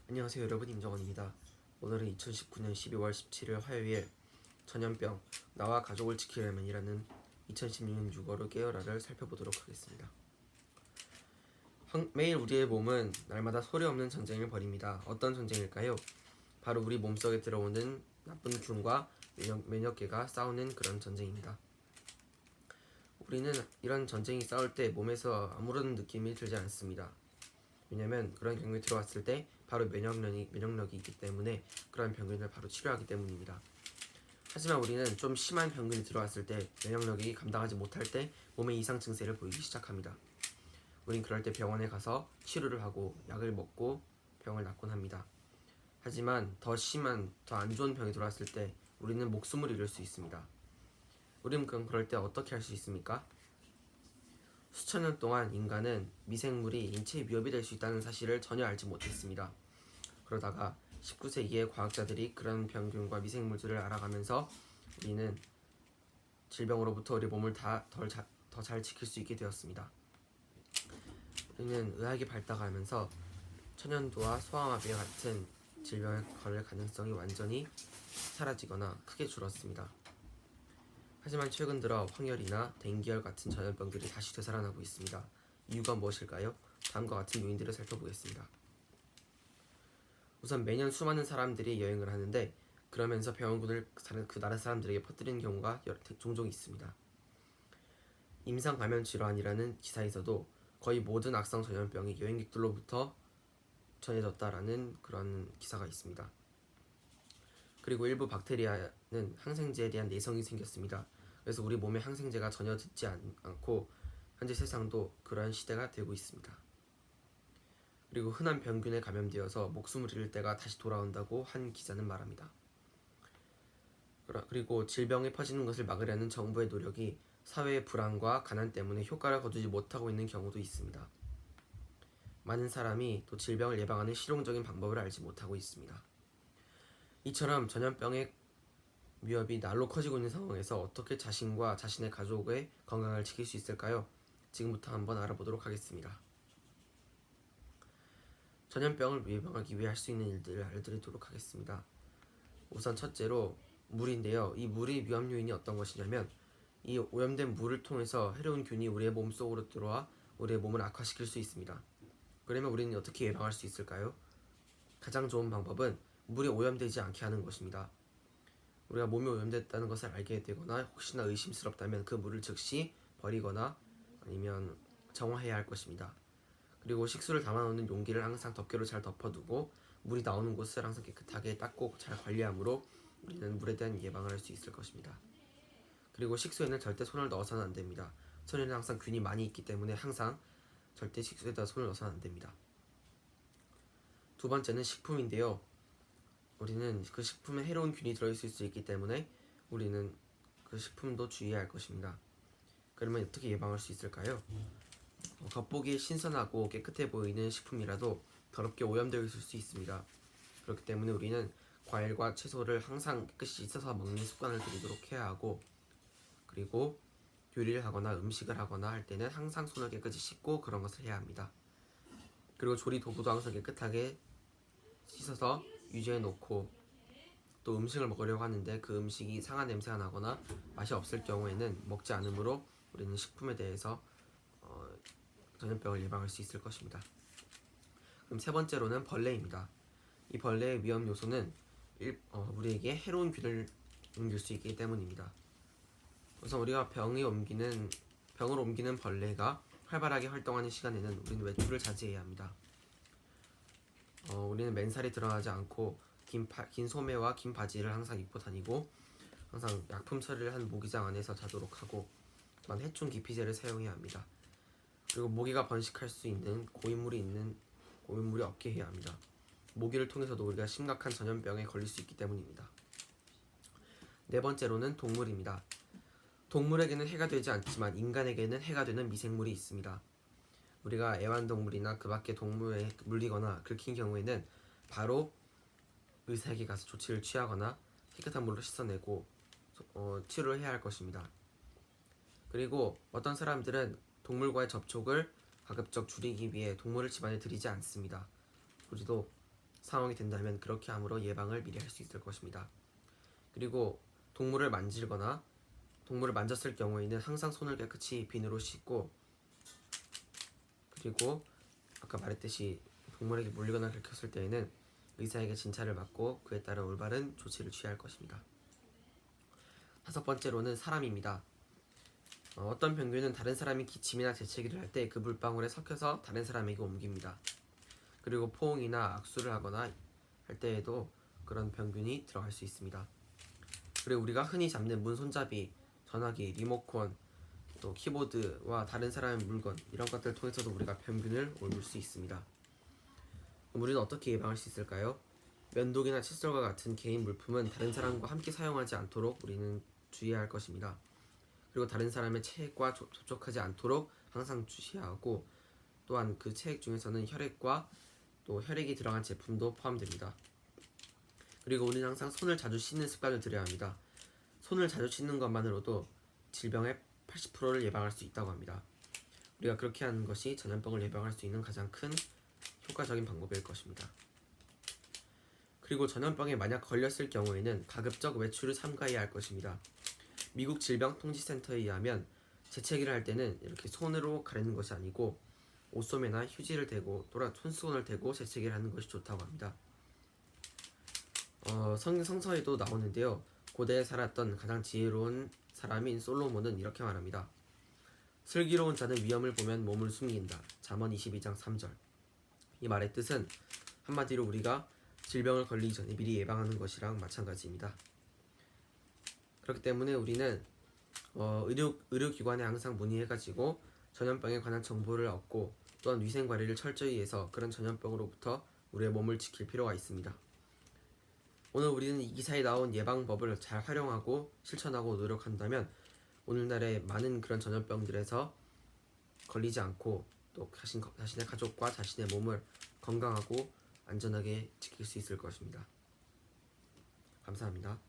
안녕하세요 여러분, 임정원입니다. 오늘은 2019년 12월 17일 화요일 전염병 나와 가족을 지키려면이라는 2016년 6월의 깨어라를 살펴보도록 하겠습니다. 매일 우리의 몸은 날마다 소리 없는 전쟁을 벌입니다. 어떤 전쟁일까요? 바로 우리 몸속에 들어오는 나쁜 균과 면역계가 싸우는 그런 전쟁입니다. 우리는 이런 전쟁이 싸울 때 몸에서 아무런 느낌이 들지 않습니다. 왜냐면 그런 경우에 들어왔을 때 바로 면역력이 있기 때문에 그런 병균을 바로 치료하기 때문입니다. 하지만 우리는 좀 심한 병균이 들어왔을 때 면역력이 감당하지 못할 때 몸의 이상 증세를 보이기 시작합니다. 우린 그럴 때 병원에 가서 치료를 하고 약을 먹고 병을 낫곤 합니다. 하지만 더 심한, 더 안 좋은 병이 들어왔을 때 우리는 목숨을 잃을 수 있습니다. 우린 그럴 때 어떻게 할 수 있습니까? 수천 년 동안 인간은 미생물이 인체에 위협이 될 수 있다는 사실을 전혀 알지 못했습니다. 그러다가 19세기의 과학자들이 그런 병균과 미생물들을 알아가면서 우리는 질병으로부터 우리 몸을 더 잘 지킬 수 있게 되었습니다. 우리는 의학이 발달하면서 천연두와 소아마비 같은 질병에 걸릴 가능성이 완전히 사라지거나 크게 줄었습니다. 하지만 최근 들어 황열이나 댕기열 같은 전염병들이 다시 되살아나고 있습니다. 이유가 무엇일까요? 다음과 같은 요인들을 살펴보겠습니다. 우선 매년 수많은 사람들이 여행을 하는데 그러면서 병원군을 그 나라 사람들에게 퍼뜨리는 경우가 종종 있습니다. 임상 감염 질환이라는 기사에서도 거의 모든 악성 전염병이 여행객들로부터 전해졌다라는 그런 기사가 있습니다. 그리고 일부 박테리아는 항생제에 대한 내성이 생겼습니다. 그래서 우리 몸에 항생제가 전혀 듣지 않고 현재 세상도 그러한 시대가 되고 있습니다. 그리고 흔한 병균에 감염되어서 목숨을 잃을 때가 다시 돌아온다고 한 기자는 말합니다. 그리고 질병이 퍼지는 것을 막으려는 정부의 노력이 사회의 불안과 가난 때문에 효과를 거두지 못하고 있는 경우도 있습니다. 많은 사람이 또 질병을 예방하는 실용적인 방법을 알지 못하고 있습니다. 이처럼 전염병의 위협이 날로 커지고 있는 상황에서 어떻게 자신과 자신의 가족의 건강을 지킬 수 있을까요? 지금부터 한번 알아보도록 하겠습니다. 전염병을 예방하기 위해 할 수 있는 일들을 알려드리도록 하겠습니다. 우선 첫째로 물인데요. 이 물의 위험 요인이 어떤 것이냐면 이 오염된 물을 통해서 해로운 균이 우리의 몸 속으로 들어와 우리의 몸을 악화시킬 수 있습니다. 그러면 우리는 어떻게 예방할 수 있을까요? 가장 좋은 방법은 물이 오염되지 않게 하는 것입니다. 우리가 몸이 오염됐다는 것을 알게 되거나 혹시나 의심스럽다면 그 물을 즉시 버리거나 아니면 정화해야 할 것입니다. 그리고 식수를 담아놓는 용기를 항상 덮개로 잘 덮어두고 물이 나오는 곳을 항상 깨끗하게 닦고 잘 관리함으로 우리는 물에 대한 예방을 할 수 있을 것입니다. 그리고 식수에는 절대 손을 넣어서는 안 됩니다. 손에는 항상 균이 많이 있기 때문에 항상 절대 식수에다 손을 넣어서는 안 됩니다. 두 번째는 식품인데요. 우리는 그 식품에 해로운 균이 들어있을 수 있기 때문에 우리는 그 식품도 주의해야 할 것입니다. 그러면 어떻게 예방할 수 있을까요? 겉보기에 신선하고 깨끗해 보이는 식품이라도 더럽게 오염되어 있을 수 있습니다. 그렇기 때문에 우리는 과일과 채소를 항상 깨끗이 씻어서 먹는 습관을 들이도록 해야 하고, 그리고 요리를 하거나 음식을 하거나 할 때는 항상 손을 깨끗이 씻고 그런 것을 해야 합니다. 그리고 조리 도구도 항상 깨끗하게 씻어서 유지해 놓고, 또 음식을 먹으려고 하는데 그 음식이 상한 냄새가 나거나 맛이 없을 경우에는 먹지 않으므로 우리는 식품에 대해서 전염병을 예방할 수 있을 것입니다. 그럼 세 번째로는 벌레입니다. 이 벌레의 위험 요소는 우리에게 해로운 균을 옮길 수 있기 때문입니다. 우선 우리가 병을 옮기는 벌레가 활발하게 활동하는 시간에는 우리는 외출을 자제해야 합니다. 우리는 맨살이 드러나지 않고 긴 소매와 긴 바지를 항상 입고 다니고, 항상 약품 처리를 한 모기장 안에서 자도록 하고, 또한 해충 기피제를 사용해야 합니다. 그리고 모기가 번식할 수 있는 고인물이 없게 해야 합니다. 모기를 통해서도 우리가 심각한 전염병에 걸릴 수 있기 때문입니다. 네 번째로는 동물입니다. 동물에게는 해가 되지 않지만 인간에게는 해가 되는 미생물이 있습니다. 우리가 애완동물이나 그 밖의 동물에 물리거나 긁힌 경우에는 바로 의사에게 가서 조치를 취하거나 깨끗한 물로 씻어내고 치료를 해야 할 것입니다. 그리고 어떤 사람들은 동물과의 접촉을 가급적 줄이기 위해 동물을 집안에 들이지 않습니다. 우리도 상황이 된다면 그렇게 함으로 예방을 미리 할 수 있을 것입니다. 그리고 동물을 만졌을 경우에는 항상 손을 깨끗이 비누로 씻고, 그리고 아까 말했듯이 동물에게 물리거나 긁혔을 때에는 의사에게 진찰을 받고 그에 따른 올바른 조치를 취할 것입니다. 5번째로는 사람입니다. 어떤 병균은 다른 사람이 기침이나 재채기를 할 때 그 물방울에 섞여서 다른 사람에게 옮깁니다. 그리고 포옹이나 악수를 하거나 할 때에도 그런 병균이 들어갈 수 있습니다. 그리고 우리가 흔히 잡는 문 손잡이, 전화기, 리모컨, 또 키보드와 다른 사람의 물건, 이런 것들을 통해서도 우리가 병균을 옮길 수 있습니다. 그럼 우리는 어떻게 예방할 수 있을까요? 면도기나 칫솔과 같은 개인 물품은 다른 사람과 함께 사용하지 않도록 우리는 주의해야 할 것입니다. 그리고 다른 사람의 체액과 접촉하지 않도록 항상 주시하고, 또한 그 체액 중에서는 혈액과 또 혈액이 들어간 제품도 포함됩니다. 그리고 우리는 항상 손을 자주 씻는 습관을 들여야 합니다. 손을 자주 씻는 것만으로도 질병의 80%를 예방할 수 있다고 합니다. 우리가 그렇게 하는 것이 전염병을 예방할 수 있는 가장 큰 효과적인 방법일 것입니다. 그리고 전염병에 만약 걸렸을 경우에는 가급적 외출을 삼가해야 할 것입니다. 미국 질병통제센터에 의하면 재채기를 할 때는 이렇게 손으로 가리는 것이 아니고 옷소매나 휴지를 대고 또는 손수건을 대고 재채기를 하는 것이 좋다고 합니다. 성서에도 나오는데요. 고대에 살았던 가장 지혜로운 사람인 솔로몬은 이렇게 말합니다. 슬기로운 자는 위험을 보면 몸을 숨긴다. 잠언 22장 3절. 이 말의 뜻은 한마디로 우리가 질병을 걸리기 전에 미리 예방하는 것이랑 마찬가지입니다. 그렇기 때문에 우리는 의료기관에 항상 문의해가지고 전염병에 관한 정보를 얻고, 또한 위생관리를 철저히 해서 그런 전염병으로부터 우리의 몸을 지킬 필요가 있습니다. 오늘 우리는 이 기사에 나온 예방법을 잘 활용하고 실천하고 노력한다면 오늘날의 많은 그런 전염병들에서 걸리지 않고 또 자신의 가족과 자신의 몸을 건강하고 안전하게 지킬 수 있을 것입니다. 감사합니다.